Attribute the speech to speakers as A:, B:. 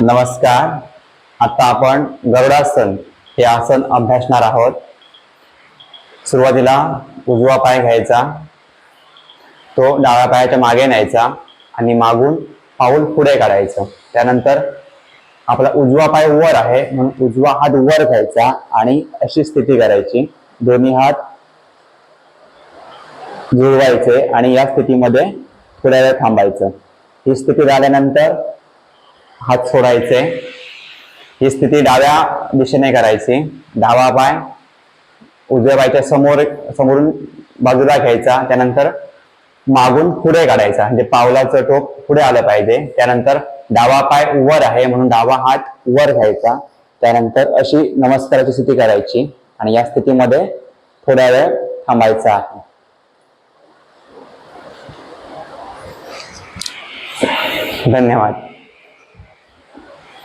A: नमस्कार. आता आपण गरुडासन हे आसन अभ्यासणार आहोत. सुरुवातीला उजवा पाय घ्यायचा, तो डाव्या पायाच्या मागे न्यायचा आणि मागून पाऊल पुढे काढायचं. त्यानंतर आपला उजवा पाय वर आहे म्हणून उजवा हात वर घ्यायचा आणि अशी स्थिती करायची. दोन्ही हात जुळवायचे आणि या स्थितीमध्ये थोड्या वेळ थांबायचं. ही स्थिती झाल्यानंतर हात सोडायचे. ही स्थिती डाव्या दिशेने करायची. डावा पाय उजव्या पायाच्या समोरून बाजूला घ्यायचा. त्यानंतर मागून पुढे काढायचा, म्हणजे पावलाचं टोक पुढे आलं पाहिजे. त्यानंतर डावा पाय वर आहे म्हणून डावा हात वर घ्यायचा. त्यानंतर अशी नमस्काराची स्थिती करायची आणि या स्थितीमध्ये थोड्या वेळ थांबायचं आहे. धन्यवाद.